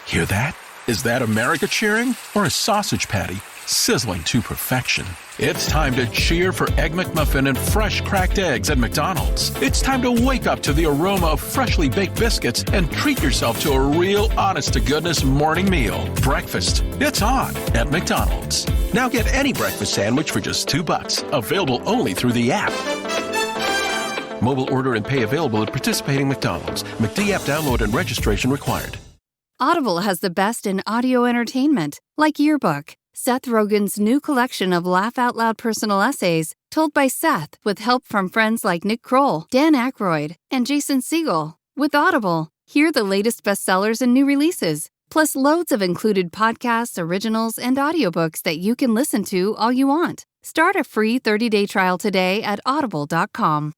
Hear that? Is that America cheering or a sausage patty sizzling to perfection? It's time to cheer for Egg McMuffin and fresh cracked eggs at McDonald's. It's time to wake up to the aroma of freshly baked biscuits and treat yourself to a real honest-to-goodness morning meal. Breakfast, it's on at McDonald's. Now get any breakfast sandwich for just $2. Available only through the app. Mobile order and pay available at participating McDonald's. McD app download and registration required. Audible has the best in audio entertainment, like Yearbook, Seth Rogen's new collection of laugh-out-loud personal essays told by Seth with help from friends like Nick Kroll, Dan Aykroyd, and Jason Segel. With Audible, hear the latest bestsellers and new releases, plus loads of included podcasts, originals, and audiobooks that you can listen to all you want. Start a free 30-day trial today at audible.com.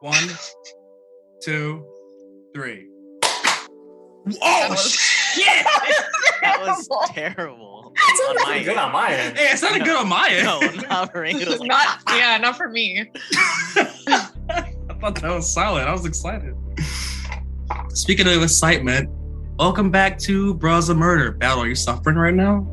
One, two, three. Oh, shit! That was terrible. It's not good on my end. Hey, it's not good on my end. No, not ring. It was like, Not for me. I thought that was solid. I was excited. Speaking of excitement, welcome back to Bros of Murder. Battle, are you suffering right now?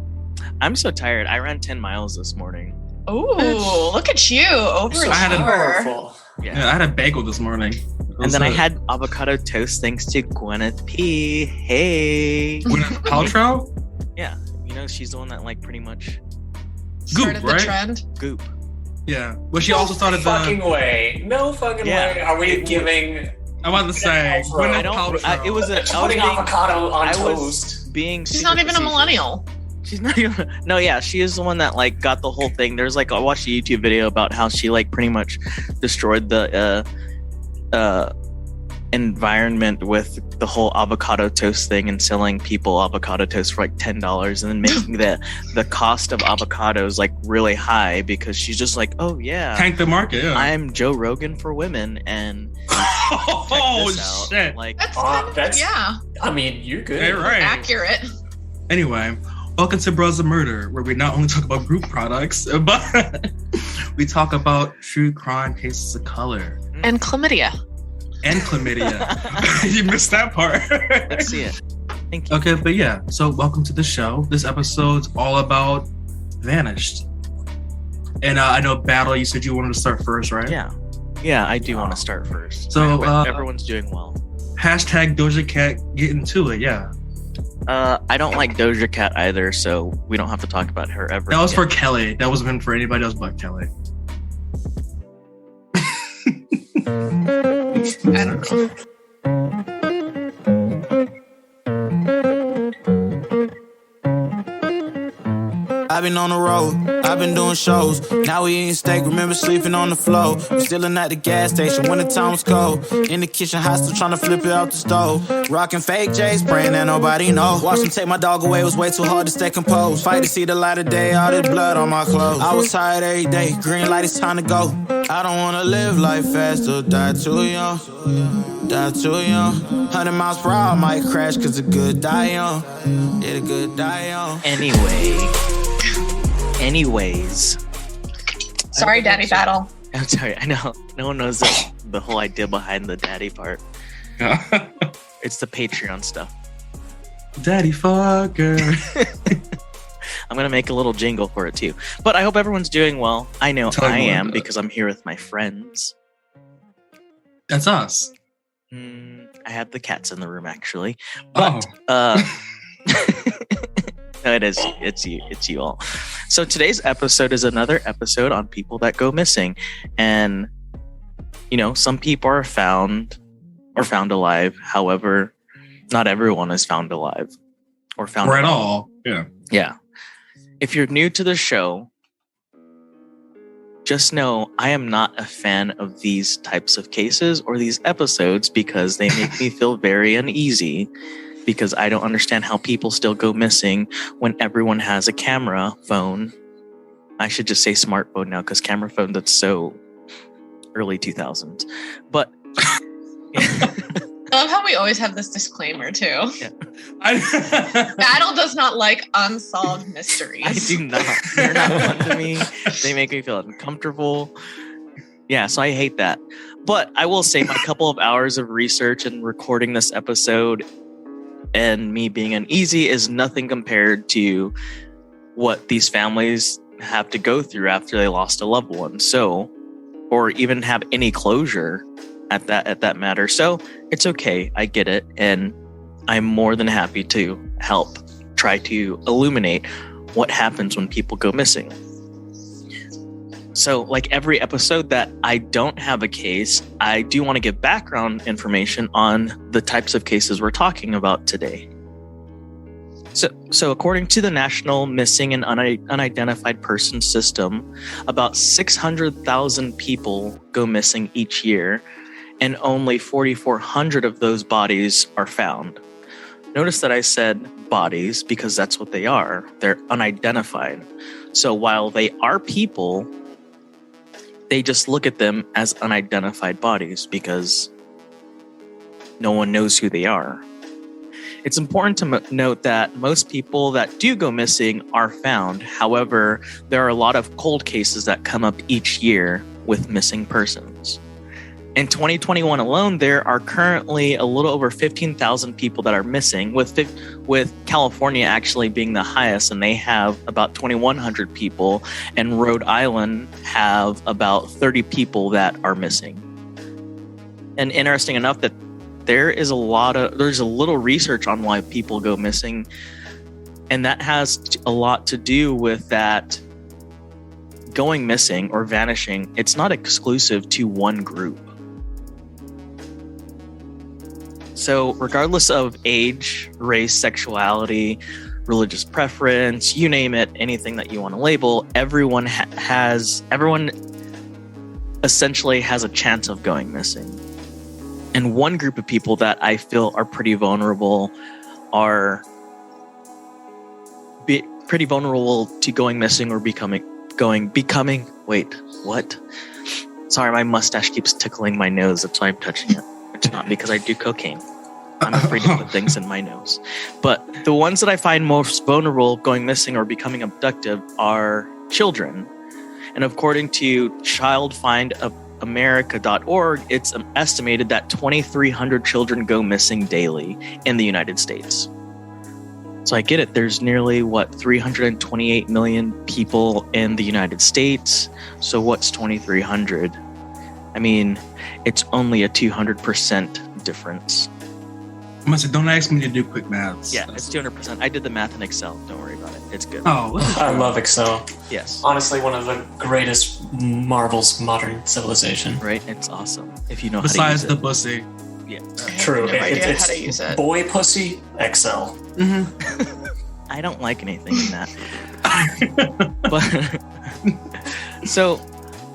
I'm so tired. I ran 10 miles this morning. Ooh, look at you. Powerful. Yeah, I had a bagel this morning. And then I had avocado toast thanks to Gwyneth P. Hey. Gwyneth Paltrow? Yeah. You know, she's the one that like pretty much started Goop, right? the trend. Goop. Yeah. Well, she also started No fucking way. Are we giving... I wanted to say, Gwyneth Paltrow. It was putting avocado on toast. She's not even a millennial. She's not even. No, yeah, she is the one that like got the whole thing. There's like I watched a YouTube video about how she like pretty much destroyed the environment with the whole avocado toast thing and selling people avocado toast for like $10 and then making the cost of avocados like really high because she's just like, oh yeah, tank the market. Yeah. I'm Joe Rogan for women and oh shit! Like that's yeah. I mean, you're good. Hey, right. Accurate. Anyway. Welcome to Bros of Murder, where we not only talk about group products, but we talk about true crime cases of color. And chlamydia. You missed that part. Let's see it. Thank you. Okay, but yeah, so welcome to the show. This episode's all about Vanished. And I know, Battle, you said you wanted to start first, right? Yeah, I do want to start first. So everyone's doing well. Hashtag Doja Cat, get into it, yeah. I don't like Doja Cat either, so we don't have to talk about her ever. That was for Kelly. That wasn't meant for anybody else but Kelly. I don't know. I've been on the road, I've been doing shows. Now we eating steak, remember sleeping on the floor. We chillin' at the gas station when the time was cold. In the kitchen, hot still trying to flip it out the stove. Rockin' fake J's, praying that nobody know. Watch them take my dog away, it was way too hard to stay composed. Fight to see the light of day, all this blood on my clothes. I was tired every day, green light, it's time to go. I don't wanna live life fast or die too young. Die too young. 100 miles per hour, I might crash cause the good die young. Yeah, the good die young. Anyways. Sorry, Daddy Battle. I'm sorry, I know. No one knows the whole idea behind the daddy part. It's the Patreon stuff. Daddy fucker. I'm going to make a little jingle for it too. But I hope everyone's doing well. I know I am because I'm here with my friends. That's us. I have the cats in the room actually. But, no, it is. It's you. It's you all. So today's episode is another episode on people that go missing. And, you know, some people are found alive. However, not everyone is found alive or found or at all. Yeah. Yeah. If you're new to the show, just know I am not a fan of these types of cases or these episodes because they make me feel very uneasy, because I don't understand how people still go missing when everyone has a camera phone. I should just say smartphone now, because camera phone, that's so early 2000s. But I love how we always have this disclaimer too. Yeah. Battle does not like unsolved mysteries. I do not. They're not fun to me. They make me feel uncomfortable. Yeah, so I hate that. But I will say my couple of hours of research and recording this episode and me being uneasy is nothing compared to what these families have to go through after they lost a loved one. So, or even have any closure at that matter. So it's okay. I get it. And I'm more than happy to help try to illuminate what happens when people go missing. So like every episode that I don't have a case, I do want to give background information on the types of cases we're talking about today. So according to the National Missing and Unidentified Persons System, about 600,000 people go missing each year, and only 4,400 of those bodies are found. Notice that I said bodies because that's what they are. They're unidentified. So while they are people, they just look at them as unidentified bodies because no one knows who they are. It's important to note that most people that do go missing are found. However, there are a lot of cold cases that come up each year with missing persons. In 2021 alone, there are currently a little over 15,000 people that are missing, with California actually being the highest, and they have about 2,100 people, and Rhode Island have about 30 people that are missing. And interesting enough that there's a little research on why people go missing, and that has a lot to do with that going missing or vanishing. It's not exclusive to one group. So regardless of age, race, sexuality, religious preference, you name it, anything that you want to label, everyone essentially has a chance of going missing. And one group of people that I feel are pretty vulnerable to going missing or becoming. Wait, what? Sorry, my mustache keeps tickling my nose. That's why I'm touching it. It's not because I do cocaine. I'm afraid to put things in my nose. But the ones that I find most vulnerable going missing or becoming abducted are children. And according to childfindamerica.org, it's estimated that 2,300 children go missing daily in the United States. So I get it. There's nearly, 328 million people in the United States. So what's 2,300? I mean, it's only a 200% difference. I must say, don't ask me to do quick maths. Yeah, it's 200%. I did the math in Excel. Don't worry about it. It's good. Oh, I love Excel. Yes. Honestly, one of the greatest marvels of modern civilization. Right? It's awesome. If you know besides how the to use pussy. it. Yeah. True. I have no idea It's how to use it. boy pussy, Excel. Mm-hmm. I don't like anything in that. But so,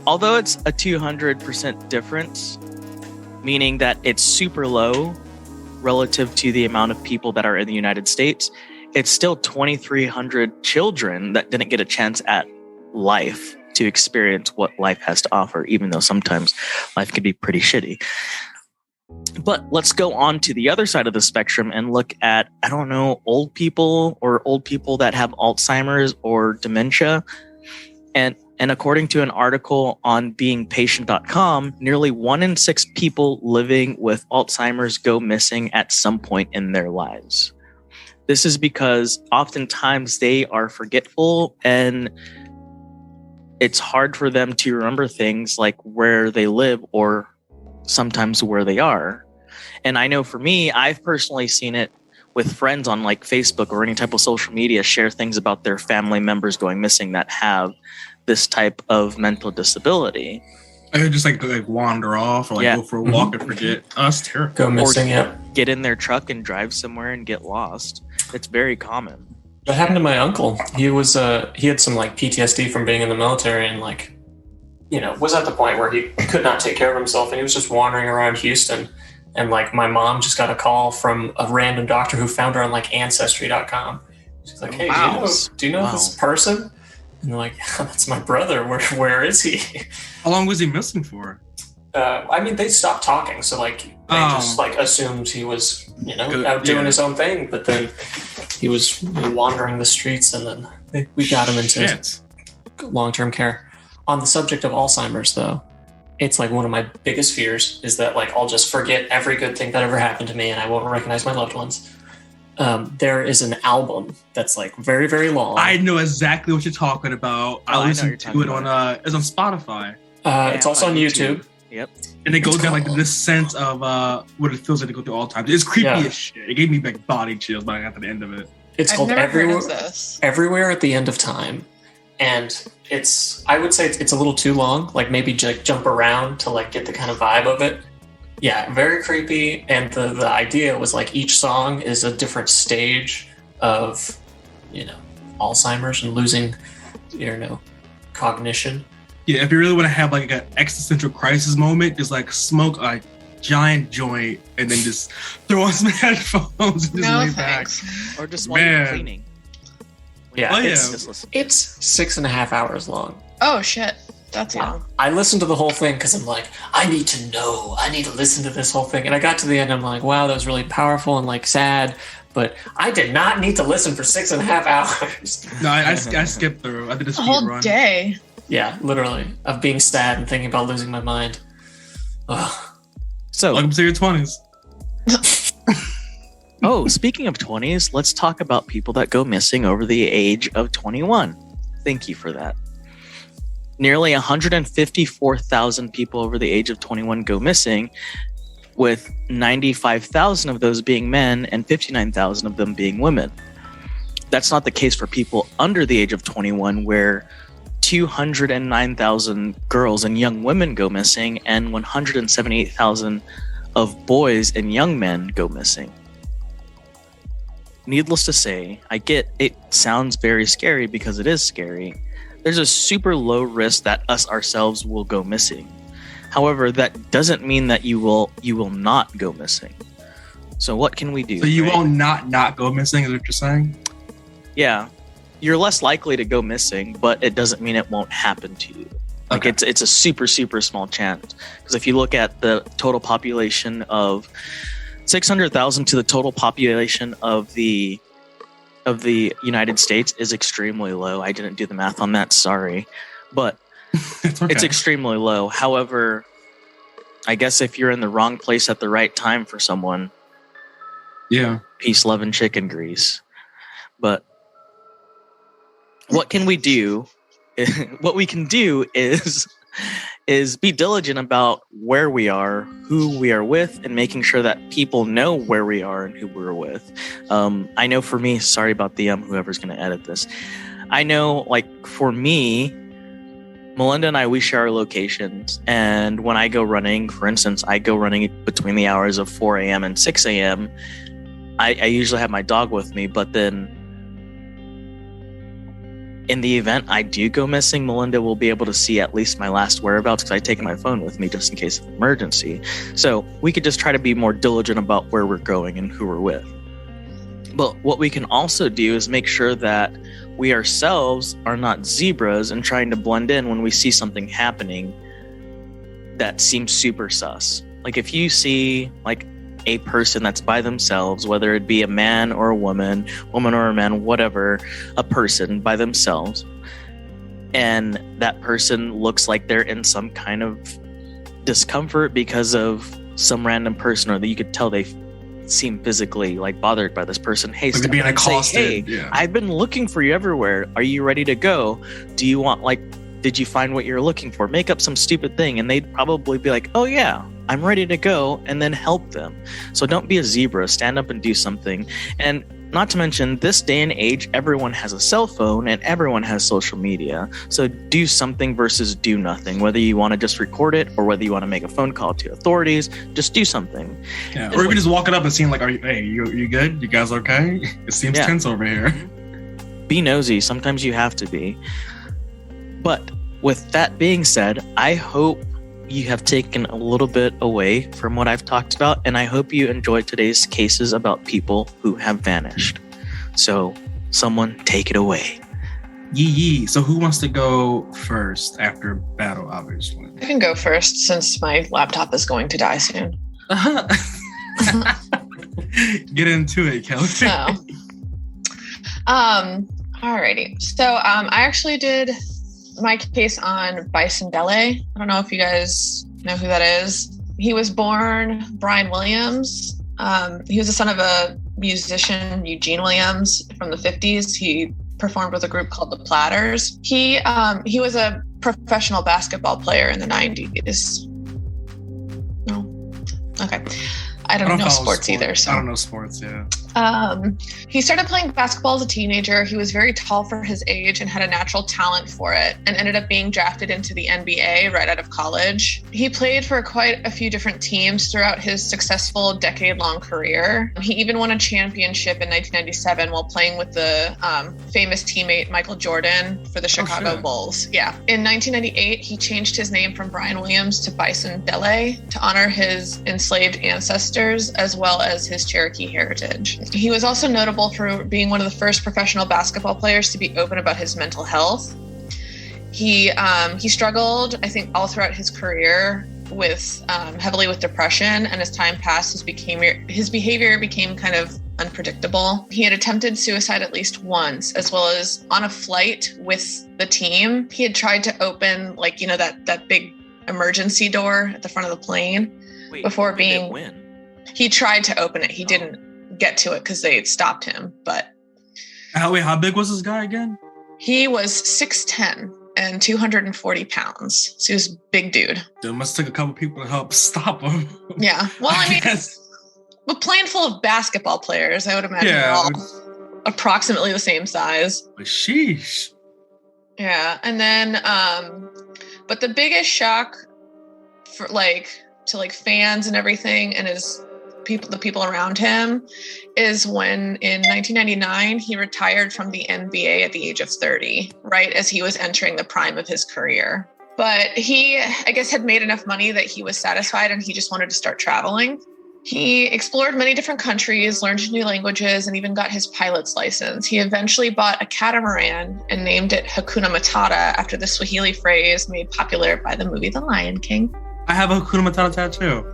although it's a 200% difference, meaning that it's super low relative to the amount of people that are in the United States, it's still 2,300 children that didn't get a chance at life to experience what life has to offer, even though sometimes life can be pretty shitty. But let's go on to the other side of the spectrum and look at, old people or old people that have Alzheimer's or dementia. And according to an article on beingpatient.com, nearly 1 in 6 people living with Alzheimer's go missing at some point in their lives. This is because oftentimes they are forgetful and it's hard for them to remember things like where they live or sometimes where they are. And I know for me, I've personally seen it with friends on like Facebook or any type of social media share things about their family members going missing that have this type of mental disability. I could just like wander off or go for a walk and forget. Oh, that's terrible. Go missing, Get in their truck and drive somewhere and get lost. It's very common. That happened to my uncle. He had some like PTSD from being in the military, and like was at the point where he could not take care of himself, and he was just wandering around Houston. And like my mom just got a call from a random doctor who found her on like Ancestry.com. She's like, "Hey, do you know this person?" And they're like, "Yeah, that's my brother. Where is he?" How long was he missing for? I mean, they stopped talking, so like they just like assumed he was, out doing his own thing. But then he was wandering the streets, and then we got him into long-term care. On the subject of Alzheimer's, though, it's like one of my biggest fears is that like I'll just forget every good thing that ever happened to me, and I won't recognize my loved ones. There is an album that's like very, very long. I know exactly what you're talking about. I listened to it on it's on Spotify. It's also on YouTube. Yep. And it goes down like this sense of what it feels like to go through all times. It's creepy as shit. It gave me like body chills by at the end of it. It's called Everywhere at the End of Time. And I would say it's a little too long. Like maybe like jump around to like get the kind of vibe of it. Yeah, very creepy. And the idea was like each song is a different stage of, Alzheimer's and losing, cognition. Yeah, if you really want to have like an existential crisis moment, just like smoke a giant joint and then just throw on some headphones and just lay back. Or just while you're cleaning. Yeah, it's 6.5 hours long. Oh shit, that's long. I listened to the whole thing because I'm like, I need to know. I need to listen to this whole thing. And I got to the end, I'm like, wow, that was really powerful and like sad. But I did not need to listen for 6.5 hours. No, I skipped through. I did a speed whole run. Day. Yeah, literally, of being sad and thinking about losing my mind. Ugh. So, welcome to your 20s. Oh, speaking of 20s, let's talk about people that go missing over the age of 21. Thank you for that. Nearly 154,000 people over the age of 21 go missing, with 95,000 of those being men and 59,000 of them being women. That's not the case for people under the age of 21, where 209,000 girls and young women go missing, and 178,000 of boys and young men go missing. Needless to say, I get it sounds very scary because it is scary. There's a super low risk that us ourselves will go missing. However, that doesn't mean that you will not go missing. So what can we do? So you will not go missing, is what you're saying? Yeah. You're less likely to go missing, but it doesn't mean it won't happen to you. Like it's a super, super small chance. Because if you look at the total population of 600,000 to the total population of the United States is extremely low. I didn't do the math on that, sorry. But it's extremely low. However, I guess if you're in the wrong place at the right time for someone, peace, love, and chicken grease. But what can we do? What we can do is be diligent about where we are, who we are with, and making sure that people know where we are and who we're with. I know for me, sorry about the whoever's going to edit this. I know, like, for me, Melinda and I, we share our locations. And when I go running, for instance, I go running between the hours of 4 a.m. and 6 a.m. I usually have my dog with me, but then in the event I do go missing, Melinda will be able to see at least my last whereabouts because I take my phone with me just in case of emergency. So we could just try to be more diligent about where we're going and who we're with. But what we can also do is make sure that we ourselves are not zebras and trying to blend in when we see something happening that seems super sus. Like if you see like a person that's by themselves, whether it be a man or a woman or a man, whatever, a person by themselves, and that person looks like they're in some kind of discomfort because of some random person, or that you could tell they seem physically like bothered by this person. Hey, like being accosted. Hey, I've been looking for you everywhere. Are you ready to go? Do you want, like, did you find what you're looking for? Make up some stupid thing, and they'd probably be like, oh yeah, I'm ready to go, and then help them. So don't be a zebra. Stand up and do something. And not to mention, this day and age, everyone has a cell phone and everyone has social media. So do something versus do nothing. Whether you want to just record it or whether you want to make a phone call to authorities, just do something. Yeah. Or even just walking up and seeing like, hey, you good? You guys okay? It seems tense over here. Be nosy. Sometimes you have to be. But with that being said, I hope you have taken a little bit away from what I've talked about, and I hope you enjoyed today's cases about people who have vanished. So, someone take it away. Yee. So who wants to go first after battle, obviously? I can go first since my laptop is going to die soon. Get into it, Kelly. Alrighty. So I actually did my case on Bison Dele. I don't know if you guys know who that is. He was born Brian Williams. He was the son of a musician, Eugene Williams, from the 50s. He performed with a group called the Platters. He was a professional basketball player in the 90s. No? Okay. I don't know sports either. So. I don't know sports, yeah. He started playing basketball as a teenager. He was very tall for his age and had a natural talent for it, and ended up being drafted into the NBA right out of college. He played for quite a few different teams throughout his successful decade-long career. He even won a championship in 1997 while playing with the famous teammate Michael Jordan for the Chicago Bulls. Yeah. In 1998, he changed his name from Brian Williams to Bison Dele to honor his enslaved ancestors as well as his Cherokee heritage. He was also notable for being one of the first professional basketball players to be open about his mental health. He struggled, I think, all throughout his career with heavily with depression, and as time passed, his behavior became kind of unpredictable. He had attempted suicide at least once, as well as on a flight with the team. He had tried to open, like, you know, that big emergency door at the front of the plane. Wait, before he being. didn't win. He tried to open it. He didn't get to it because they stopped him. But how big was this guy again? He was 6'10" and 240 pounds. So he was a big dude. It must take a couple people to help stop him. Yeah. Well, I mean, a plane full of basketball players, I would imagine they're all approximately the same size. Sheesh. Yeah. And then, but the biggest shock for to fans and everything and the people around him is when in 1999 he retired from the NBA at the age of 30, right as he was entering the prime of his career. But he, I guess, had made enough money that he was satisfied and he just wanted to start traveling. He explored many different countries, learned new languages, and even got his pilot's license. He eventually bought a catamaran and named it Hakuna Matata after the Swahili phrase made popular by the movie The Lion King. I have a Hakuna Matata tattoo.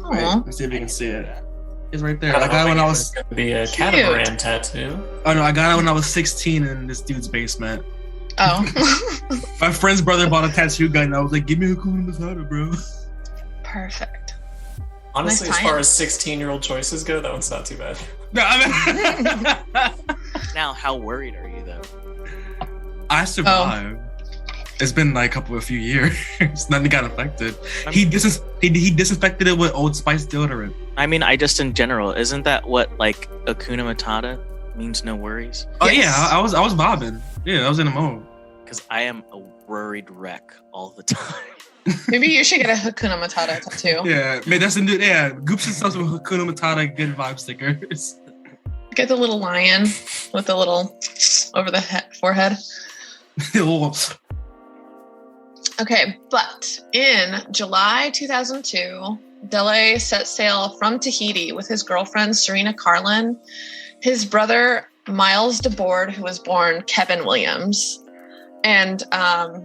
Wait, let's see if you can see it. It's right there. I got it when I was going to be a catamaran tattoo. Oh no, I got it when I was 16 in this dude's basement. Oh. My friend's brother bought a tattoo gun and I was like, give me Hakuna Matata, bro. Perfect. Honestly, as far as 16-year-old choices go, that one's not too bad. No, I mean Now, how worried are you though? I survived. It's been like a few years. Nothing got affected. He disinfected it with Old Spice deodorant. I mean, I just in general, isn't that what like Hakuna Matata means? No worries. Oh yes. Yeah, I was bobbing. Yeah, I was in the mode. Because I am a worried wreck all the time. Maybe you should get a Hakuna Matata tattoo. Yeah, man, that's the yeah. Goops and stuff with Hakuna Matata good vibe stickers. Get the little lion with the little over the forehead. Okay, but in July 2002, Dele set sail from Tahiti with his girlfriend, Serena Carlin, his brother, Miles DeBoard, who was born Kevin Williams, and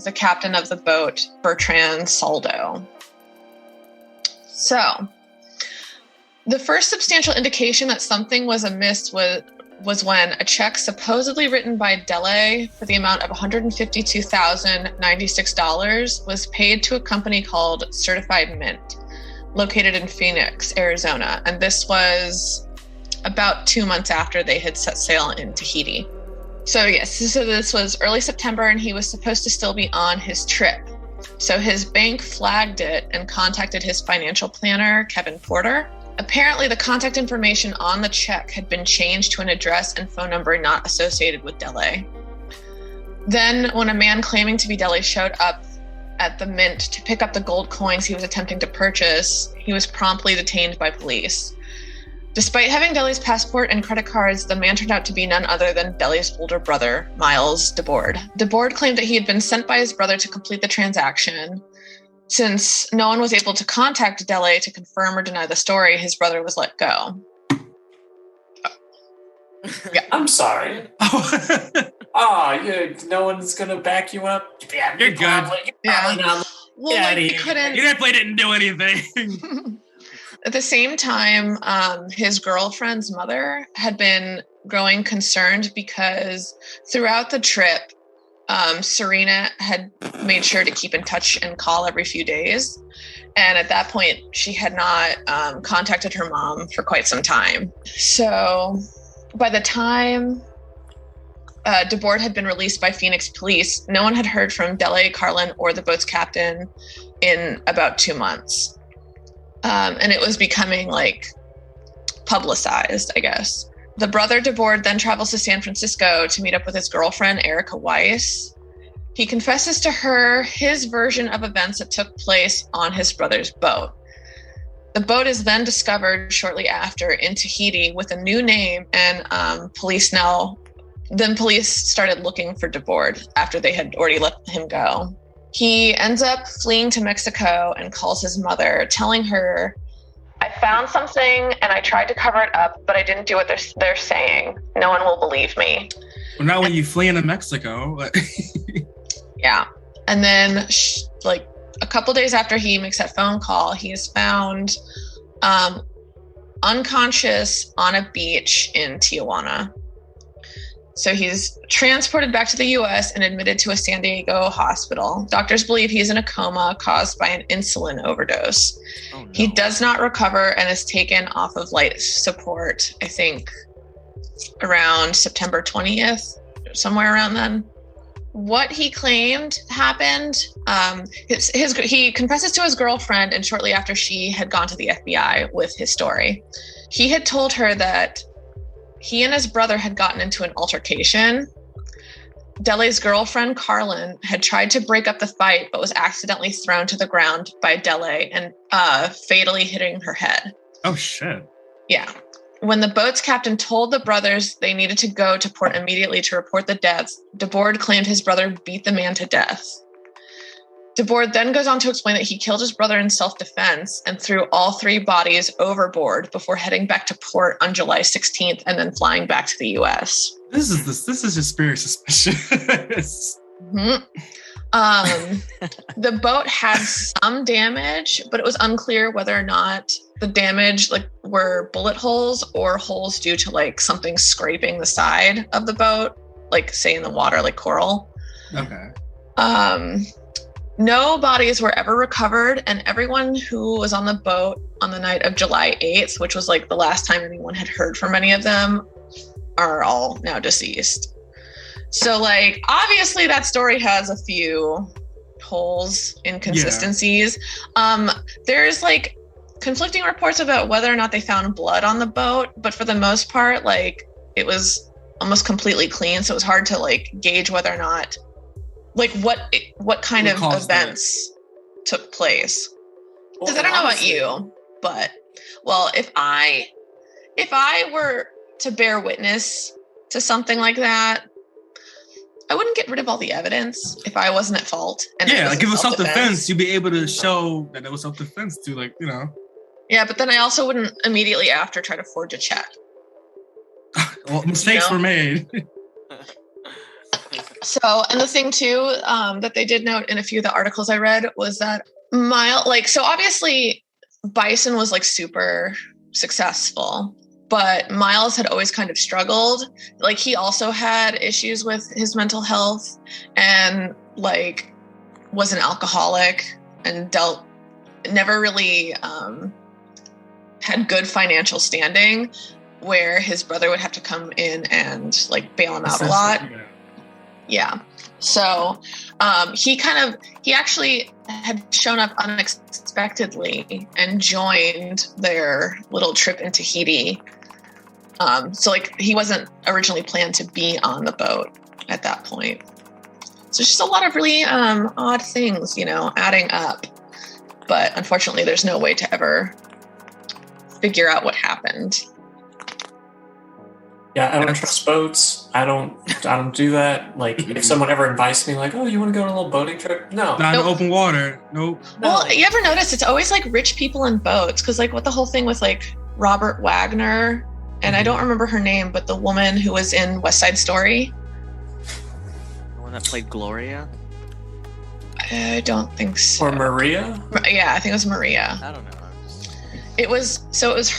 the captain of the boat, Bertrand Saldo. So, the first substantial indication that something was amiss was when a check supposedly written by Dele for the amount of $152,096 was paid to a company called Certified Mint, located in Phoenix, Arizona. And this was about 2 months after they had set sail in Tahiti. So this was early September and he was supposed to still be on his trip. So his bank flagged it and contacted his financial planner, Kevin Porter. Apparently, the contact information on the check had been changed to an address and phone number not associated with Dele. Then, when a man claiming to be Dele showed up at the mint to pick up the gold coins he was attempting to purchase, he was promptly detained by police. Despite having Dele's passport and credit cards, the man turned out to be none other than Dele's older brother, Miles DeBoard. DeBoard claimed that he had been sent by his brother to complete the transaction. Since no one was able to contact Dele to confirm or deny the story, his brother was let go. Yeah, I'm sorry. No one's gonna back you up. Yeah, you're good. Well, he couldn't. You definitely didn't do anything. At the same time, his girlfriend's mother had been growing concerned because throughout the trip, Serena had made sure to keep in touch and call every few days. And at that point, she had not contacted her mom for quite some time. So by the time DeBoard had been released by Phoenix police, no one had heard from Dele, Carlin, or the boat's captain in about 2 months. And it was becoming publicized, I guess. The brother DeBoard then travels to San Francisco to meet up with his girlfriend, Erica Weiss. He confesses to her his version of events that took place on his brother's boat. The boat is then discovered shortly after in Tahiti with a new name, and police started looking for DeBoard after they had already let him go. He ends up fleeing to Mexico and calls his mother, telling her, "I found something and I tried to cover it up, but I didn't do what they're saying. No one will believe me." Well, now when you flee into Mexico. Yeah. And then a couple days after he makes that phone call, he is found unconscious on a beach in Tijuana. So he's transported back to the U.S. and admitted to a San Diego hospital. Doctors believe he's in a coma caused by an insulin overdose. Oh, no. He does not recover and is taken off of life support, I think, around September 20th, somewhere around then. What he claimed happened, he confesses to his girlfriend, and shortly after she had gone to the FBI with his story. He had told her that he and his brother had gotten into an altercation. Dele's girlfriend, Carlin, had tried to break up the fight, but was accidentally thrown to the ground by Dele and fatally hitting her head. Oh, shit. Yeah. When the boat's captain told the brothers they needed to go to port immediately to report the deaths, DeBoard claimed his brother beat the man to death. DeBoard then goes on to explain that he killed his brother in self-defense and threw all 3 bodies overboard before heading back to port on July 16th and then flying back to the U.S. This is just very suspicious. Mm-hmm. The boat had some damage, but it was unclear whether or not the damage were bullet holes or holes due to something scraping the side of the boat, say in the water, like coral. Okay. No bodies were ever recovered, and everyone who was on the boat on the night of July 8th, which was the last time anyone had heard from any of them, are all now deceased. So obviously that story has a few holes, inconsistencies. Yeah. There's conflicting reports about whether or not they found blood on the boat, but for the most part, it was almost completely clean. So it was hard to gauge whether or not what kind of events took place. Because I don't know about you, but if I were to bear witness to something like that, I wouldn't get rid of all the evidence if I wasn't at fault. And if it was self-defense, you'd be able to show that it was self-defense to Yeah, but then I also wouldn't immediately after try to forge a check. Well, mistakes were made. So, and the thing too, that they did note in a few of the articles I read was that so obviously Bison was super successful, but Miles had always kind of struggled. He also had issues with his mental health and was an alcoholic and never really had good financial standing, where his brother would have to come in and bail him out a lot. Yeah. So he actually had shown up unexpectedly and joined their little trip in Tahiti. So he wasn't originally planned to be on the boat at that point. So just a lot of really odd things, adding up. But unfortunately, there's no way to ever figure out what happened. Yeah, I don't trust boats. I don't do that. Like, if someone ever invites me, like, oh, you want to go on a little boating trip? No. Not in open water. Nope. Well, you ever notice it's always like rich people in boats? Because like what the whole thing with like Robert Wagner, and I don't remember her name, but the woman who was in West Side Story. The one that played Gloria? I don't think so. Or Maria? Yeah, I think it was Maria. I don't know. It was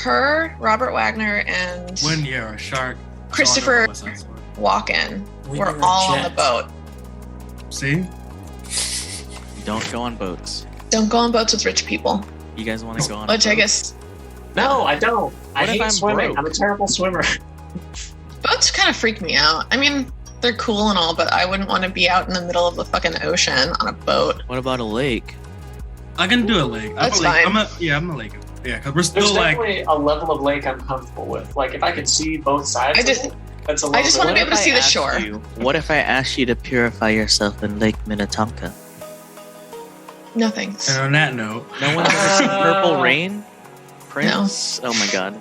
her, Robert Wagner, and When you're a shark. Christopher Walken were all on the boat. See? Don't go on boats. Don't go on boats with rich people. You guys want to go on Which a boat? I guess... No, I don't. I hate swimming. Broke? I'm a terrible swimmer. Boats kind of freak me out. I mean, they're cool and all, but I wouldn't want to be out in the middle of the fucking ocean on a boat. What about a lake? I can do a lake. That's fine. I'm a lake. Yeah, because we're There's still like... definitely a level of lake I'm comfortable with. Like, if I could see both sides of it, that's a I just want to be able to see the shore. What if I asked you to purify yourself in Lake Minnetonka? No thanks. And on that note... No one's ever seen Purple Rain? Prince? No. Oh my god.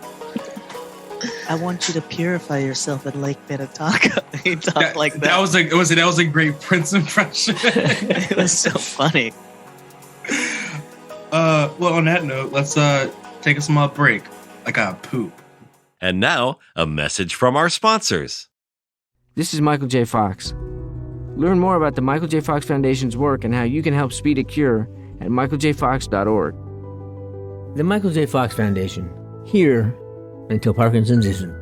I want you to purify yourself in Lake Minnetonka. He talked like that. That was a great Prince impression. It was so funny. Well, on that note, let's take a small break. I got poop. And now, a message from our sponsors. This is Michael J. Fox. Learn more about the Michael J. Fox Foundation's work and how you can help speed a cure at michaeljfox.org. The Michael J. Fox Foundation. Here until Parkinson's isn't.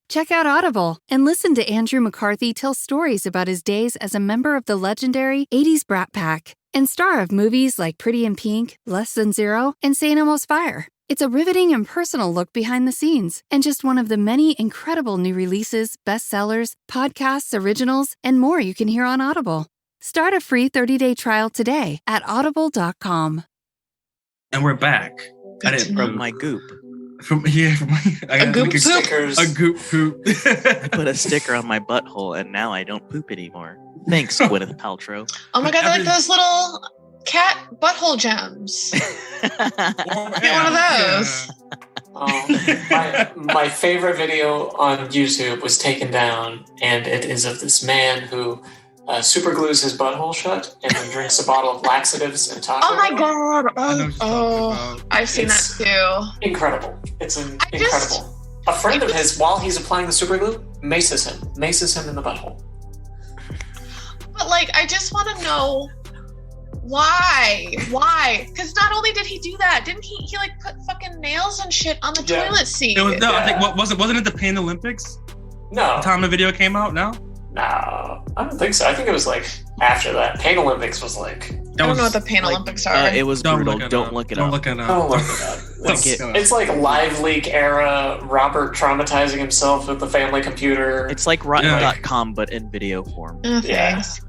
Check out Audible and listen to Andrew McCarthy tell stories about his days as a member of the legendary 80s Brat Pack and star of movies like Pretty in Pink, Less Than Zero, and St. Elmo's Fire. It's a riveting and personal look behind the scenes and just one of the many incredible new releases, bestsellers, podcasts, originals, and more you can hear on Audible. Start a free 30-day trial today at audible.com. And we're back. From my goop. A goop stickers. A goop poop. I put a sticker on my butthole and now I don't poop anymore. Thanks, Gwyneth Paltrow. Oh my god, they're like those little cat butthole gems. Get one of those. My favorite video on YouTube was taken down, and it is of this man who super glues his butthole shut and then drinks a bottle of laxatives and Taco Oh my Bell. god. I've seen that too. Incredible. It's incredible. A friend of his, while he's applying the super glue, maces him in the butthole. But like, I just want to know why? Because not only did he do that, didn't he like put fucking nails and shit on the toilet seat? I think wasn't it the Pain Olympics? No. The time the video came out? No, I don't think so. I think it was like after that. Pain Olympics was like. I don't know what the Pain Olympics are. It was brutal. Don't look it up. Don't look it up. It's like Live Leak era. Robert traumatizing himself with the family computer. It's like Rotten.com, but in video form. Oh, thanks.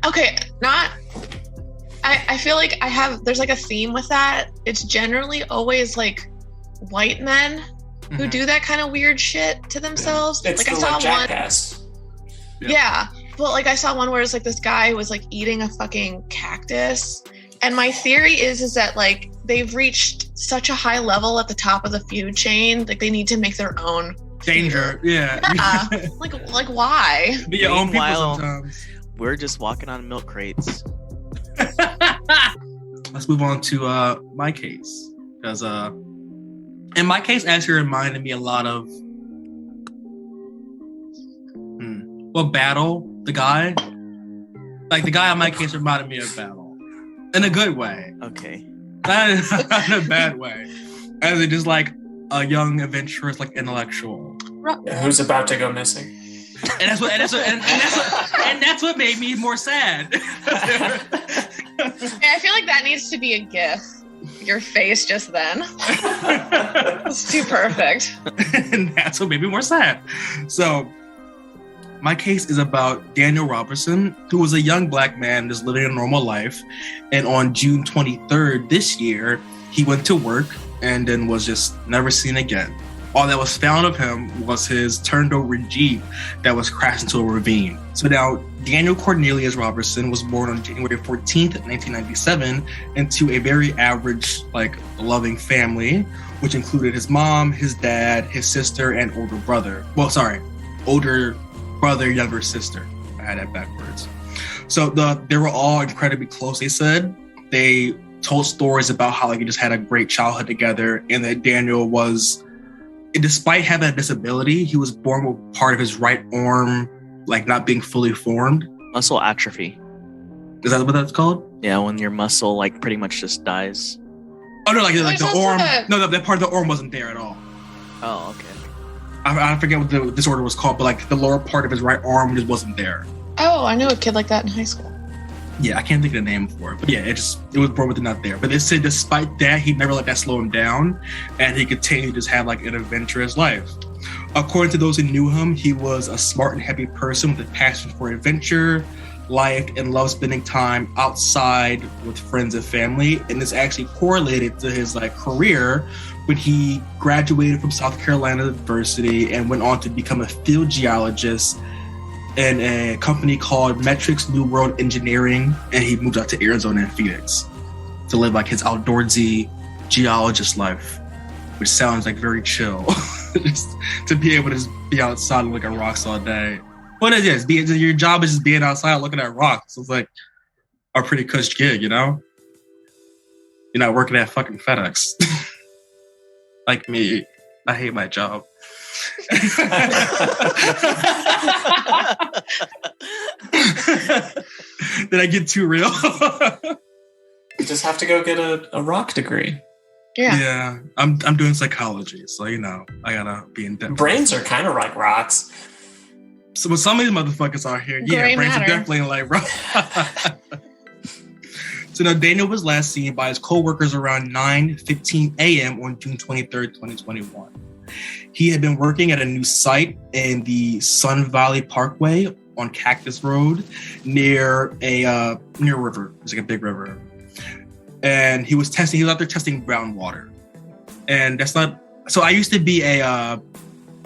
Okay, I feel like there's like a theme with that. It's generally always like white men who do that kind of weird shit to themselves. It's like I saw Jackass. one. Yeah. But like I saw one where it's like this guy who was like eating a fucking cactus. And my theory is that like they've reached such a high level at the top of the food chain, like they need to make their own danger. Yeah. like why? Be your own people sometimes. We're just walking on milk crates. Let's move on to my case. Because in my case actually reminded me a lot of Battle, the guy. Like the guy on my case reminded me of Battle. In a good way. Okay. Not in a bad way. As it just like a young, adventurous, like intellectual. Who's about to go missing. And that's what made me more sad. I feel like that needs to be a GIF. Your face just then. It's too perfect. And that's what made me more sad. So, my case is about Daniel Robertson, who was a young black man just living a normal life. And on June 23rd this year, he went to work and then was just never seen again. All that was found of him was his turned over Jeep that was crashed into a ravine. So now Daniel Cornelius Robertson was born on January 14th, 1997 into a very average, like, loving family, which included his mom, his dad, his sister, and older brother. Older brother, younger sister. I had that backwards. So they were all incredibly close, they said. They told stories about how, like, he just had a great childhood together, and that Daniel was, despite having a disability, he was born with part of his right arm, like, not being fully formed. Muscle atrophy. Is that what that's called? Yeah, when your muscle, like, pretty much just dies. Oh, no, like the arm. No, that part of the arm wasn't there at all. Oh, okay. I forget what the disorder was called, but, like, the lower part of his right arm just wasn't there. Oh, I know a kid like that in high school. Yeah, I can't think of the name for it. But yeah, it was born with it not there. But they said despite that, he never let that slow him down, and he continued to just have, like, an adventurous life. According to those who knew him, he was a smart and happy person with a passion for adventure, life, and loved spending time outside with friends and family. And this actually correlated to his, like, career when he graduated from South Carolina University and went on to become a field geologist in a company called Dimitrix New World Engineering, and he moved out to Arizona and Phoenix to live, like, his outdoorsy geologist life, which sounds like very chill. Just to be able to just be outside and look at rocks all day. What it is, your job is just being outside looking at rocks. So it's like a pretty cush gig, you know? You're not working at fucking FedEx. Like me, I hate my job. Did I get too real? You just have to go get a rock degree. Yeah. I'm doing psychology, so, you know, I gotta be in depth. Brains are kind of like rocks. So with some of these motherfuckers out here, Gray brains matter. are definitely like rocks. So now Daniel was last seen by his co-workers around 9:15 a.m. on June 23rd, 2021. He had been working at a new site in the Sun Valley Parkway on Cactus Road near a river. It's like a big river. And he was out there testing groundwater. And that's not, so I used to be a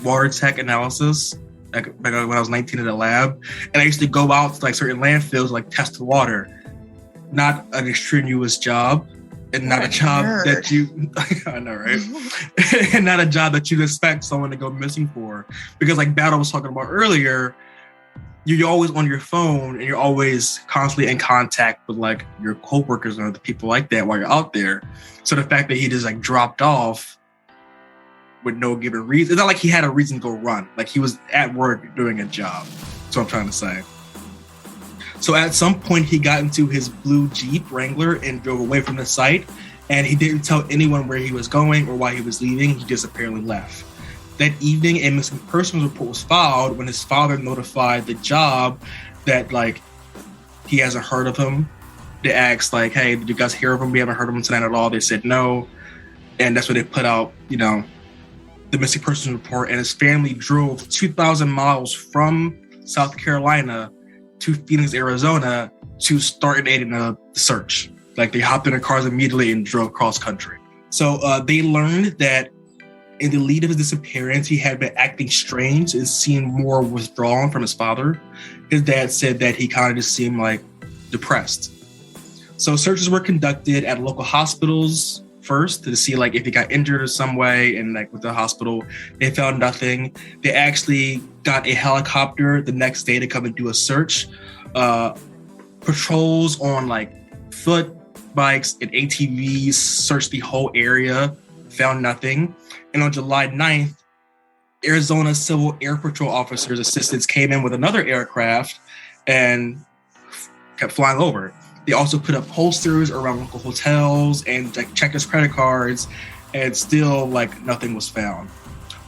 water tech analysis, like when I was 19 in the lab. And I used to go out to, like, certain landfills, like, test the water. Not an extraneous job, and not a job that you, I know, right? And not a job that you'd expect someone to go missing for. Because, like Battle was talking about earlier, you're always on your phone and you're always constantly in contact with, like, your coworkers and other people like that while you're out there. So the fact that he just, like, dropped off with no given reason, it's not like he had a reason to go run. Like, he was at work doing a job. That's what I'm trying to say. So at some point, he got into his blue Jeep Wrangler and drove away from the site. And he didn't tell anyone where he was going or why he was leaving. He just apparently left. That evening, a missing persons report was filed when his father notified the job that, like, he hasn't heard of him. They asked, like, hey, did you guys hear of him? We haven't heard of him tonight at all. They said no. And that's when they put out, you know, the missing persons report. And his family drove 2,000 miles from South Carolina to Phoenix, Arizona to start initiating the search. Like, they hopped in their cars immediately and drove cross country. So they learned that in the lead of his disappearance, he had been acting strange and seemed more withdrawn from his father. His dad said that he kind of just seemed, like, depressed. So searches were conducted at local hospitals first to see, like, if he got injured in some way, and, like, with the hospital, they found nothing. They actually got a helicopter the next day to come and do a search. Patrols on, like, foot, bikes, and ATVs searched the whole area, found nothing. And on July 9th, Arizona Civil Air Patrol officers' assistants came in with another aircraft and kept flying over. They also put up posters around local hotels and, like, checked his credit cards, and still, like, nothing was found.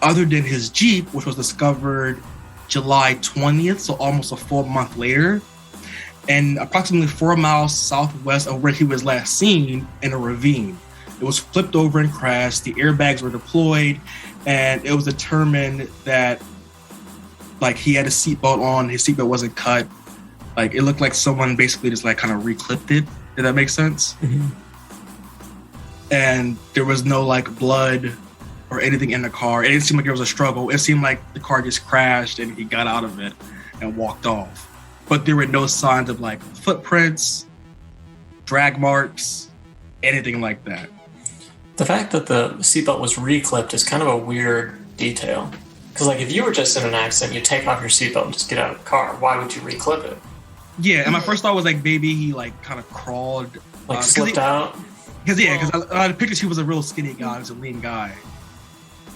Other than his Jeep, which was discovered July 20th, so almost a full month later, and approximately 4 miles southwest of where he was last seen in a ravine. It was flipped over and crashed. The airbags were deployed, and it was determined that, like, he had a seatbelt on. His seatbelt wasn't cut. Like, it looked like someone basically just, like, kind of re-clipped it. Did that make sense? Mm-hmm. And there was no, like, blood or anything in the car. It didn't seem like there was a struggle. It seemed like the car just crashed and he got out of it and walked off. But there were no signs of like footprints, drag marks, anything like that. The fact that the seatbelt was reclipped is kind of a weird detail. Because like if you were just in an accident, you take off your seatbelt and just get out of the car. Why would you reclip it? Yeah, and my first thought was like maybe he like kind of crawled, like slipped out. Because a lot of pictures he was a real skinny guy, he was a lean guy.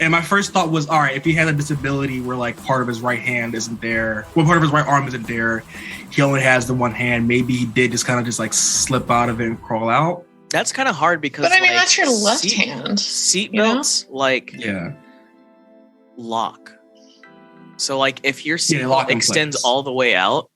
And my first thought was, all right, if he had a disability where like part of his right hand isn't there, well, part of his right arm isn't there, he only has the one hand. Maybe he did just kind of just like slip out of it and crawl out. That's kind of hard because, but I mean, like, that's your left hand. Seatbelts, lock. So like if your seatbelt extends all the way out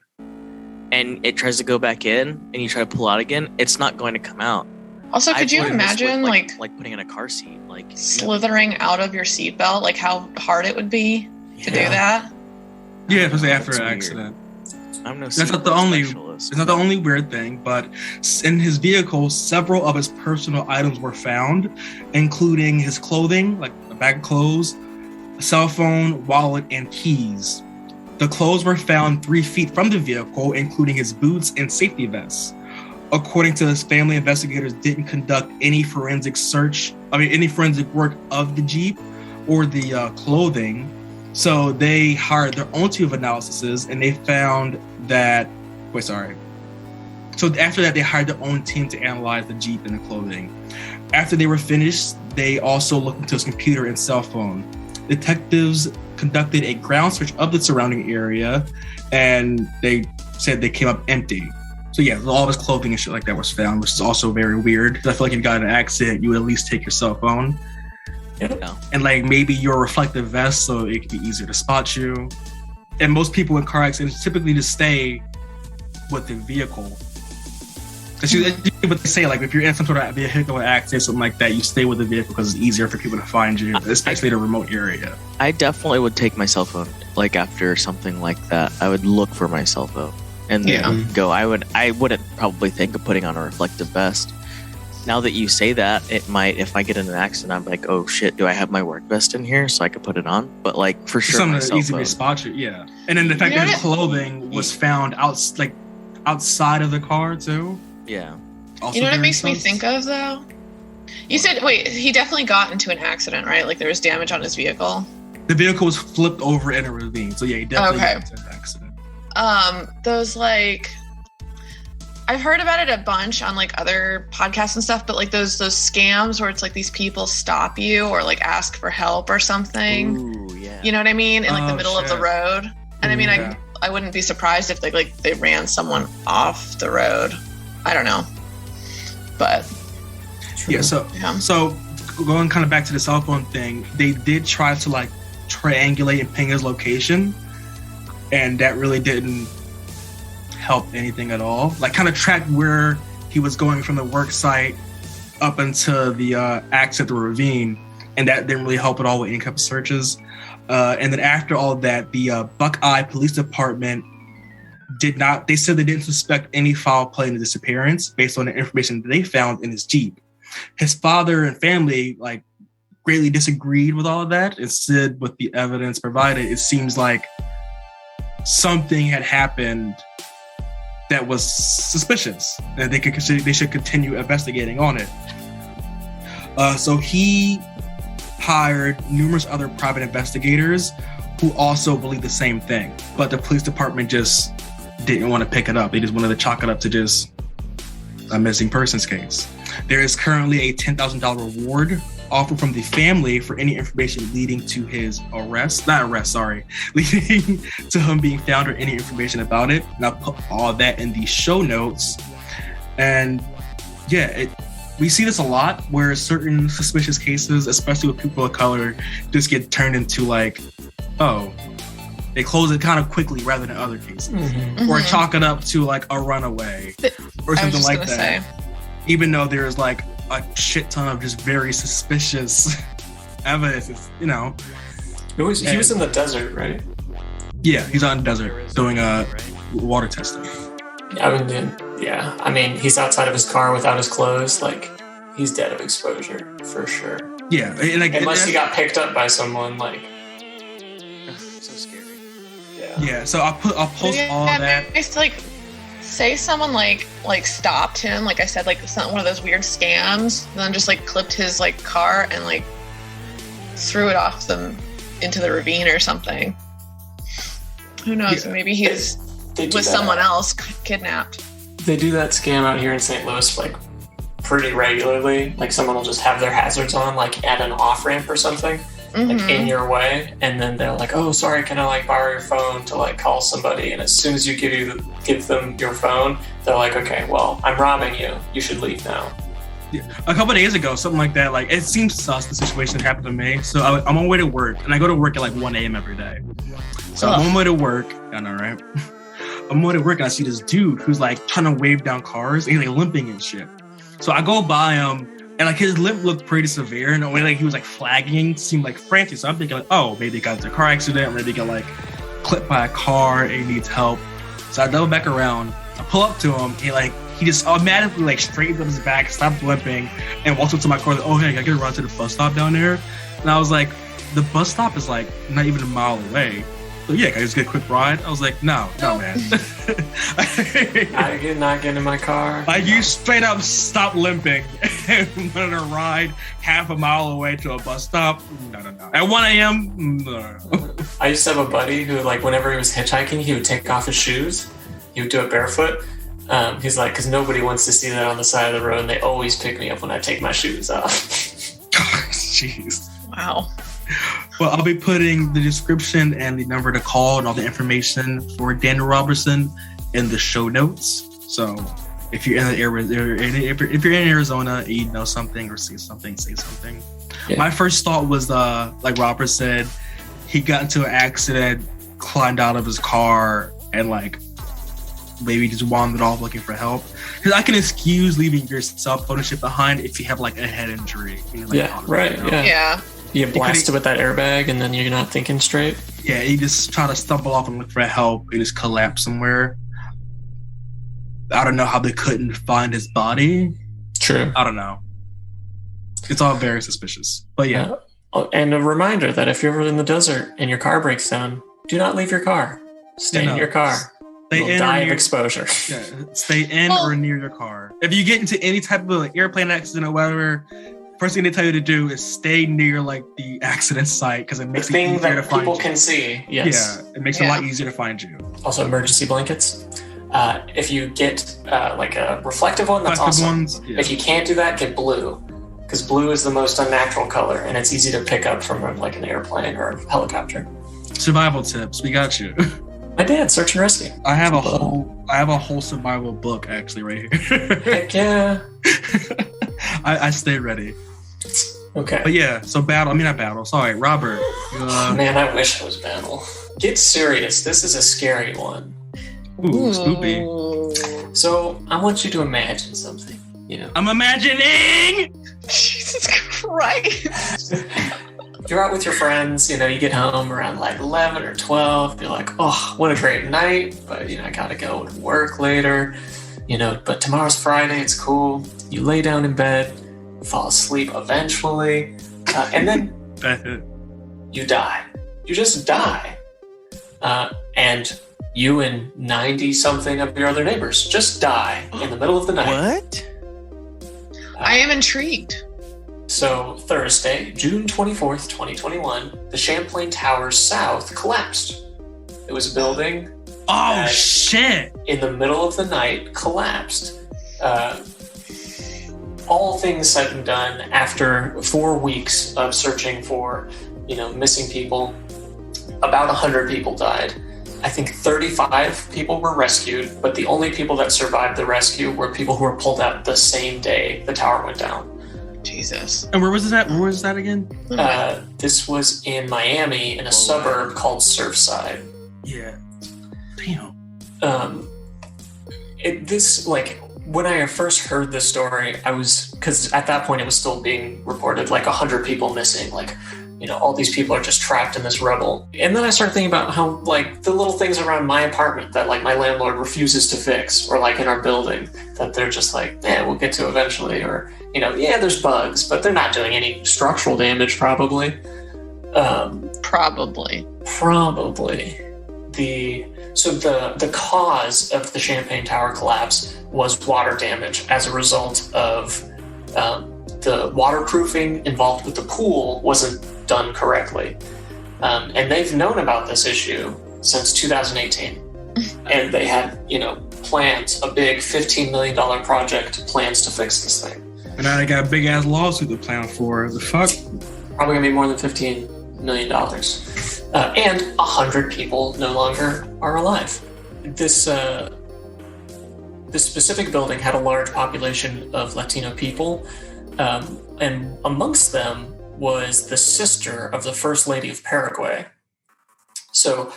and it tries to go back in and you try to pull out again, it's not going to come out. Also, could you imagine like putting in a car seat, like slithering out of your seatbelt, like how hard it would be to do that? Yeah, especially after an accident. I'm no. That's not the only. It's not the only weird thing, but in his vehicle, several of his personal items were found, including his clothing, like a bag of clothes, a cell phone, wallet, and keys. The clothes were found 3 feet from the vehicle, including his boots and safety vests. According to his family, investigators didn't conduct any forensic work of the Jeep or the clothing. So they hired their own team of analysis, and they found that. So after that, they hired their own team to analyze the Jeep and the clothing. After they were finished, they also looked into his computer and cell phone. Detectives conducted a ground search of the surrounding area, and they said they came up empty. So yeah, all of his clothing and shit like that was found, which is also very weird. I feel like if you got in an accident, you would at least take your cell phone. Yeah. And like maybe your reflective vest, so it could be easier to spot you. And most people in car accidents typically just stay with the vehicle. That's what they say, like if you're in some sort of vehicular accident, something like that, you stay with the vehicle because it's easier for people to find you, especially in a remote area. I definitely would take my cell phone. Like after something like that, I would look for my cell phone and then go. I wouldn't probably think of putting on a reflective vest. Now that you say that, it might, if I get in an accident, I'm like, oh shit, do I have my work vest in here so I could put it on? But like for sure, something that's easy to spot you, yeah. And then the fact that his clothing was found outside of the car too. Yeah. Also, you know what it makes me think of though? You said, wait, he definitely got into an accident, right? Like there was damage on his vehicle. The vehicle was flipped over in a ravine, so yeah, he definitely got into an accident. Those like. I've heard about it a bunch on like other podcasts and stuff, but like those scams where it's like these people stop you or like ask for help or something. Ooh, yeah. You know what I mean? In like the middle of the road. And I mean, I wouldn't be surprised if they ran someone off the road. I don't know. But so going kind of back to the cell phone thing, they did try to like triangulate and ping his location, and that really didn't help anything at all. Like kind of tracked where he was going from the work site up into the accident, the ravine, and that didn't really help at all with income searches. And then after all that, the Buckeye Police Department they said they didn't suspect any foul play in the disappearance based on the information that they found in his Jeep. His father and family like greatly disagreed with all of that and said with the evidence provided, it seems like something had happened that was suspicious, and they should continue investigating on it. So he hired numerous other private investigators who also believed the same thing, but the police department just didn't want to pick it up. They just wanted to chalk it up to just a missing persons case. There is currently a $10,000 reward offered from the family for any information leading to his leading to him being found or any information about it. And I'll put all that in the show notes. And yeah, we see this a lot where certain suspicious cases, especially with people of color, just get turned into like, oh, they close it kind of quickly rather than other cases, or chalk it up to like a runaway or something like that. Even though there's like a shit ton of just very suspicious evidence, he was in the desert, right? Yeah, he's on the desert doing water testing. I mean, he's outside of his car without his clothes. Like, he's dead of exposure for sure. Yeah, unless he got picked up by someone like. So scary. Yeah. So I'll post all that. It's like, say someone like stopped him, like I said, like one of those weird scams, and then just like clipped his like car and like threw it off them into the ravine or something. Who knows? Maybe he's with someone else kidnapped. They do that scam out here in St. Louis like pretty regularly. Like someone will just have their hazards on like at an off ramp or something, like in your way, and then they're like, "Oh, sorry, can I like borrow your phone to like call somebody?" And as soon as you give them your phone, they're like, "Okay, well, I'm robbing you. You should leave now." Yeah. A couple of days ago, something like that. Like, it seems sus. The situation happened to me. So I'm on my way to work, and I go to work at like 1 a.m. every day. So I'm on my way to work. I know, right? I'm on my way to work, and I see this dude who's like trying to wave down cars, and he's like limping and shit. So I go by him, and like his limp looked pretty severe, and the way like he was like flagging seemed like frantic. So I'm thinking, like, oh, maybe he got into a car accident, or maybe he got like clipped by a car and he needs help. So I double back around. I pull up to him, and he just automatically like straightened up his back, stopped limping, and walks up to my car. Like, oh, hey, I gotta run to the bus stop down there. And I was like, the bus stop is like not even a mile away. So yeah, can I just get a quick ride? I was like, no, man. I did not get in my car. Like, you straight up stop limping and wanted to ride half a mile away to a bus stop? No. At 1 a.m., no. I used to have a buddy who, like, whenever he was hitchhiking, he would take off his shoes. He would do it barefoot. He's like, because nobody wants to see that on the side of the road, and they always pick me up when I take my shoes off. Jeez. Wow. Well, I'll be putting the description and the number to call and all the information for Daniel Robertson in the show notes. So if you're in the area, if you're in Arizona and you know something or see something, say something. Yeah. My first thought was, like Robert said, he got into an accident, climbed out of his car, and like maybe just wandered off looking for help. Because I can excuse leaving your self-ownership behind if you have like a head injury. Right. Yeah. You get blasted with that airbag and then you're not thinking straight. Yeah, you just try to stumble off and look for help. You just collapse somewhere. I don't know how they couldn't find his body. True. I don't know. It's all very suspicious. But yeah. And a reminder that if you're ever in the desert and your car breaks down, do not leave your car. Stay in your car. You'll die of exposure. Yeah, stay in or near your car. If you get into any type of airplane accident or whatever, first thing they tell you to do is stay near like the accident site because it makes it easier to find you. People can see. Yes. Yeah, it makes it a lot easier to find you. Also, emergency blankets. If you get like a reflective one, that's awesome. If you can't do that, get blue, because blue is the most unnatural color and it's easy to pick up from like an airplane or a helicopter. Survival tips. We got you. I did search and rescue. I have a whole survival book actually right here. Heck yeah. I stay ready. Okay. But yeah, so not battle. Sorry, Robert. Man, I wish it was battle. Get serious. This is a scary one. Ooh, spooky. So I want you to imagine something. I'm imagining. Jesus Christ. You're out with your friends, you get home around like 11 or 12. You're like, oh, what a great night. But, I got to go to work later, but tomorrow's Friday. It's cool. You lay down in bed, fall asleep eventually, and then you die. You just die. And you and 90-something of your other neighbors just die in the middle of the night. What? I am intrigued. So Thursday, June 24th, 2021, the Champlain Towers South collapsed. It was a building. Oh, shit. In the middle of the night, collapsed. All things said and done, after 4 weeks of searching for, missing people, about 100 people died. I think 35 people were rescued, but the only people that survived the rescue were people who were pulled out the same day the tower went down. Jesus. And where was this at? Where was that again? This was in Miami in a suburb called Surfside. Yeah. Damn. When I first heard this story, because at that point it was still being reported like 100 people missing, like all these people are just trapped in this rubble. And then I start thinking about how, like, the little things around my apartment that, like, my landlord refuses to fix, or, like, in our building, that they're just like, we'll get to eventually. Or, there's bugs, but they're not doing any structural damage, probably. Probably. The cause of the Champagne Tower collapse was water damage as a result of the waterproofing involved with the pool wasn't done correctly. And they've known about this issue since 2018. And they had, plans, a big $15 million project, plans to fix this thing. And now they got a big ass lawsuit to plan for. The fuck? Probably gonna be more than $15 million. And 100 people no longer are alive. This specific building had a large population of Latino people, and amongst them was the sister of the First Lady of Paraguay. So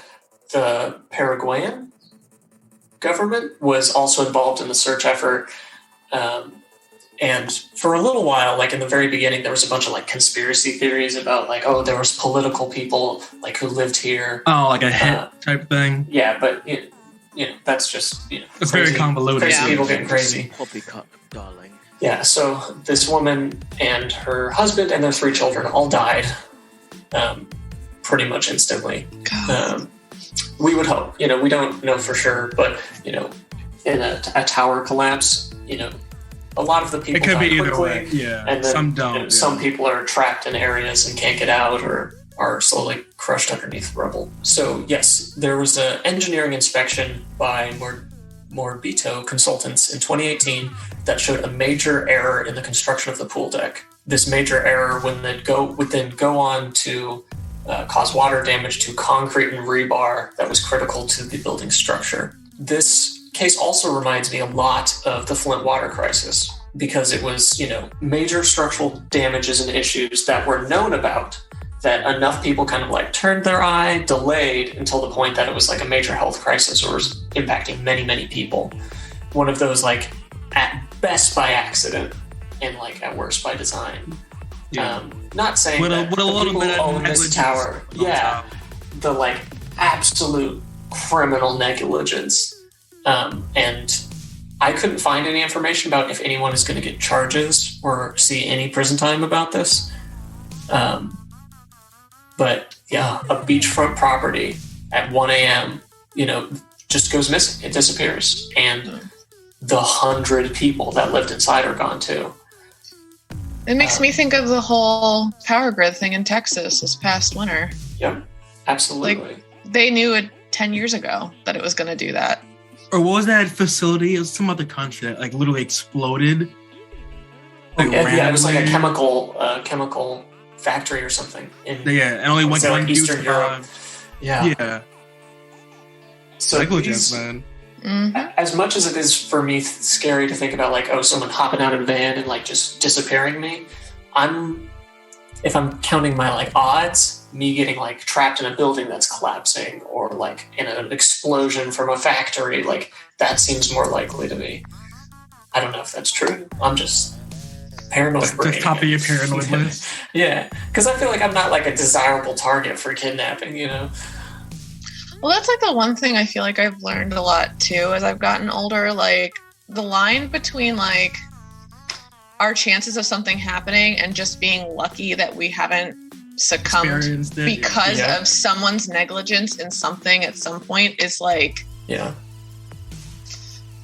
the Paraguayan government was also involved in the search effort. And for a little while, like in the very beginning, there was a bunch of like conspiracy theories about like, oh, there was political people like who lived here. Oh, like a hit type thing. Yeah, but that's just it's very convoluted. Crazy people getting crazy. Poppycock, darling. Yeah, so this woman and her husband and their 3 children all died, pretty much instantly. We would hope. We don't know for sure, but in a tower collapse, a lot of the people it could be quickly, either way. Yeah, and then, some don't. Some people are trapped in areas and can't get out, or are slowly crushed underneath rubble. So yes, there was an engineering inspection by Morbito Consultants in 2018 that showed a major error in the construction of the pool deck. This major error would then go on to cause water damage to concrete and rebar that was critical to the building structure. This case also reminds me a lot of the Flint water crisis, because it was, major structural damages and issues that were known about, that enough people kind of like turned their eye, delayed until the point that it was like a major health crisis or was impacting many, many people. One of those, like, at best by accident and like at worst by design. Yeah. Not saying with that a little people bit who of own this tower, the like absolute criminal negligence. And I couldn't find any information about if anyone is going to get charges or see any prison time about this. But yeah, a beachfront property at 1 a.m., just goes missing. It disappears. And the 100 people that lived inside are gone too. It makes me think of the whole power grid thing in Texas this past winter. Yep, absolutely. Like, they knew it 10 years ago that it was going to do that. Or what was that facility? It was some other country that like literally exploded. Like, it was like a chemical factory or something. And only one like Eastern Europe. Yeah. So negligence, man. Mm-hmm. As much as it is for me scary to think about like, oh, someone hopping out of a van and like just disappearing me, if I'm counting my like odds, me getting like trapped in a building that's collapsing or like in an explosion from a factory, like that seems more likely to me. I don't know if that's true. I'm just paranoid. Just top of your paranoid list. Yeah, because I feel like I'm not like a desirable target for kidnapping, Well, that's like the one thing I feel like I've learned a lot too as I've gotten older. Like the line between like our chances of something happening and just being lucky that we haven't succumbed because of someone's negligence in something at some point is like, I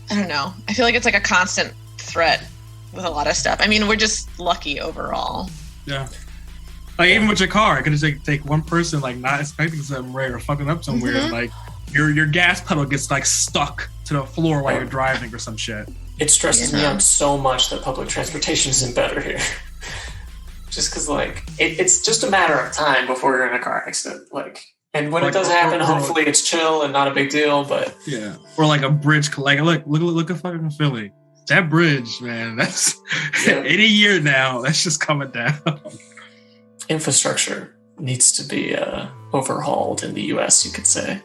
don't know. I feel like it's like a constant threat with a lot of stuff. I mean, we're just lucky overall. Yeah. Like even with your car, it could just take one person like not expecting something rare or fucking up somewhere, and like your gas pedal gets like stuck to the floor while you're driving or some shit. It stresses me out so much that public transportation isn't better here. Just because like it's just a matter of time before you're in a car accident. Like, and when it does happen, hopefully it's chill and not a big deal. But or like a bridge. Like look at fucking Philly. That bridge, man. That's any year now. That's just coming down. Infrastructure needs to be overhauled in the U.S., you could say.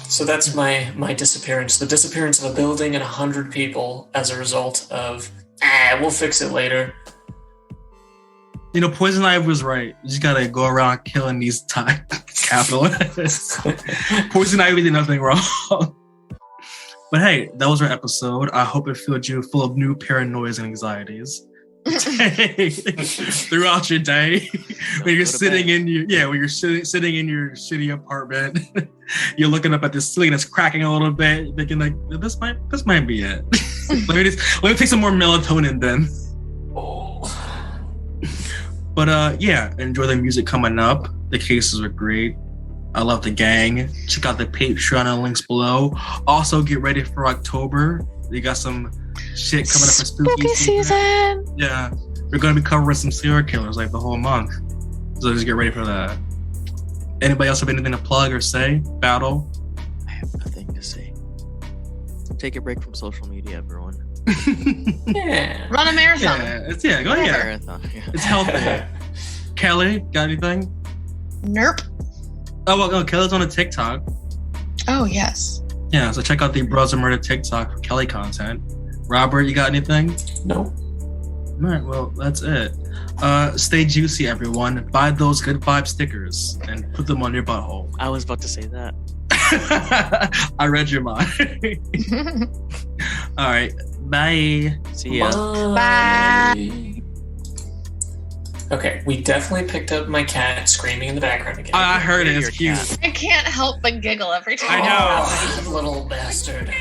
So that's my disappearance. The disappearance of a building and 100 people as a result of, we'll fix it later. Poison Ivy was right. You just gotta go around killing these capitalists. Poison Ivy did nothing wrong. But hey, that was our episode. I hope it filled you full of new paranoias and anxieties throughout your day. When you're sitting in your sitting in your shitty apartment, you're looking up at this ceiling that's cracking a little bit, thinking like, this might be it. let me take some more melatonin then. But enjoy the music coming up. The cases are great. I love the gang. Check out the Patreon and links below. Also, get ready for October. We got some shit coming up for spooky season. Yeah, we're going to be covering some serial killers like the whole month. So just get ready for that. Anybody else have anything to plug or say? Battle? I have nothing to say. Take a break from social media, everyone. Yeah. Run a marathon. Go ahead. Marathon. Yeah. It's healthy. Kelly, got anything? Nope. Oh, well, Kelly's on a TikTok. Oh, yes. Yeah, so check out the Bros of Murder TikTok for Kelly content. Robert, you got anything? No. All right, well, that's it. Stay juicy, everyone. Buy those good vibe stickers and put them on your butthole. I was about to say that. I read your mind. All right, bye. See ya. Bye. Okay, we definitely picked up my cat screaming in the background again. I heard it. It's cute. I can't help but giggle every time. I know. Oh, little bastard.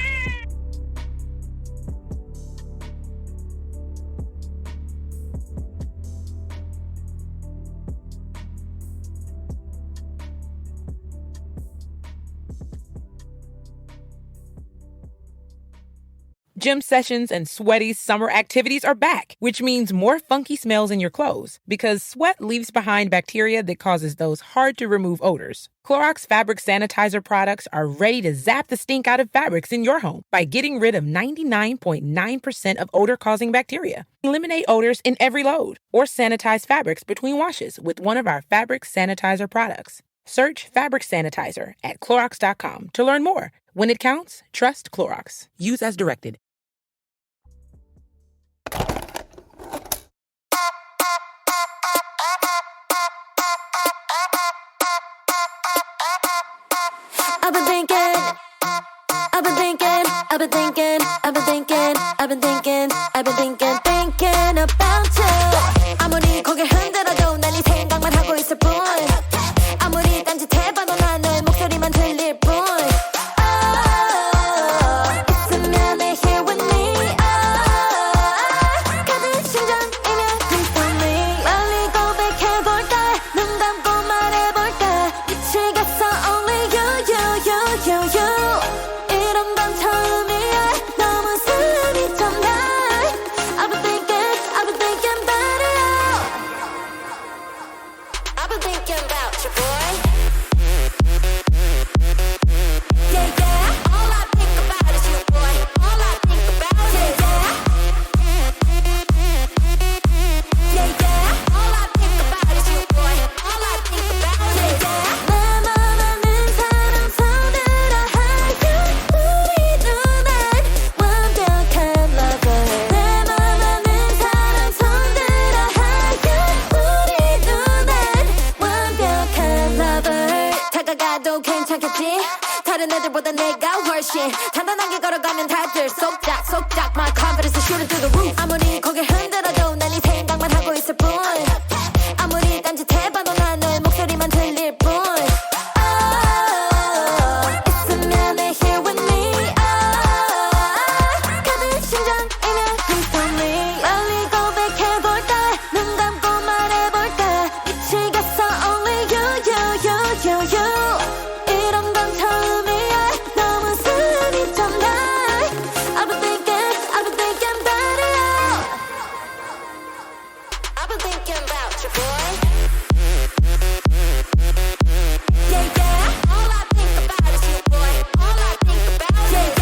Gym sessions and sweaty summer activities are back, which means more funky smells in your clothes because sweat leaves behind bacteria that causes those hard-to-remove odors. Clorox fabric sanitizer products are ready to zap the stink out of fabrics in your home by getting rid of 99.9% of odor-causing bacteria. Eliminate odors in every load or sanitize fabrics between washes with one of our fabric sanitizer products. Search fabric sanitizer at Clorox.com to learn more. When it counts, trust Clorox. Use as directed. I've been thinking about you. 아무리 고개 흔들어도 난 네 생각만 하고 있을 뿐. 아무리 딴짓해봐도 난 너의 목소리만 들릴 뿐. 있으면 내 here with me. 가진 심장이면 please tell me. 빨리 고백해볼까? 눈 감고 말해볼까? 미치겠어 only you. 이런 건 처음이야. 너무 스리잖아. I've been thinking about it. I've been thinking about you, boy. Yeah. All I think about is you, boy. All I think about is yeah. All I think about is you, boy. All I think about is 내 맘 아는 사람 손들어 하여 우리 눈엔 완벽한 lover. 내 맘 아는 사람 손들어 하여 우리 눈엔 완벽한 lover. 다가가도 괜찮겠지? 다른 애들보다 내가 훨씬 단단하게 걸어가면 다들 속닥 My confidence is shooting through the roof. 아무리 고개 흔들어도 난 네 생각만 하고 있을 뿐. 아무리 딴짓해봐도 난 너의 목소리만 들릴 뿐. 있으면 내 here with me. 가진 심장이면 please tell me. 빨리 고백해볼까? 눈 감고 말해볼까? 미치겠어 only you. 이런 건 처음이야. 너무 스리잖아. I've been thinking about it. I've been thinking about you, boy. Yeah. All I think about is you, boy. All I think about is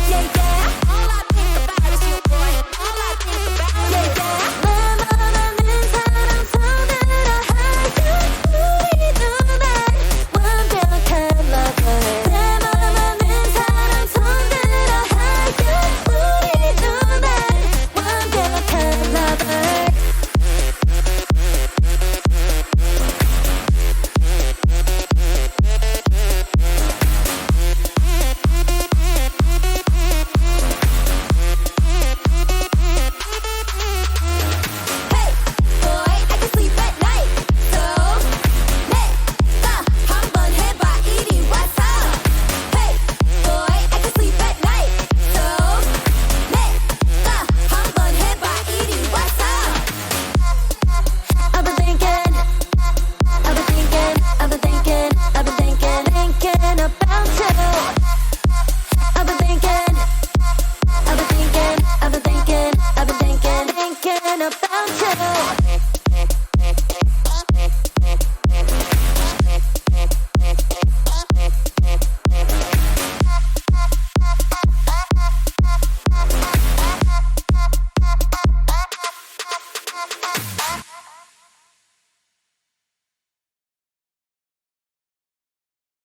yeah. All I think about is you, boy. All I think about is 내 맘 아는 사람 손들어 하여 우리 눈엔 완벽한 lover. 내 맘 아는 사람 손들어 하여 우리 눈엔 완벽한 about you.